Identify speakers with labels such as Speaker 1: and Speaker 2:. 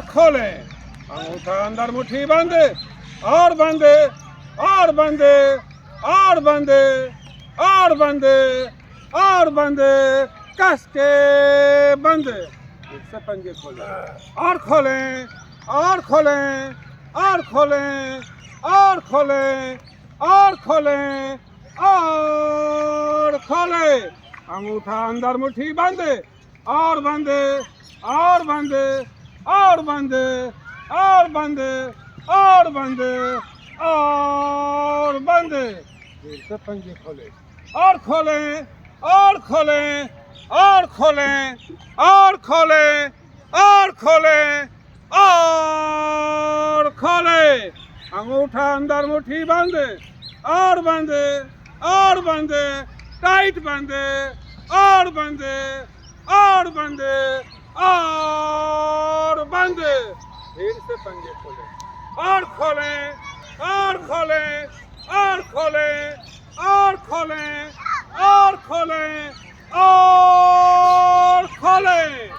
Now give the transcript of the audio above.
Speaker 1: खोलें, अंगूठा अंदर मुट्ठी बांधे और बांधे और बांधे और बांधे और बांधे और बांधे, कस के बांधे। फिर से पंजे खोलें और खोलें और खोलें और खोलें और खोलें और खोलें और खोलें, अंगूठा अंदर मुट्ठी बांधे और बांधे और बांधे और बांधे और बांधे और बांधे और बांधे। फिर से पंजे खोले और खोलें और खोलें और खोलें और खोलें और खोलें और खोलें, अंगूठा अंदर मुट्ठी बांधे और बांधे और बांधे, टाइट बांधे और बांधे और बांधे और बांधे। फिर से पंजे खोलें और खोलें और खोलें और खोलें और खोलें और खोलें और खोलें।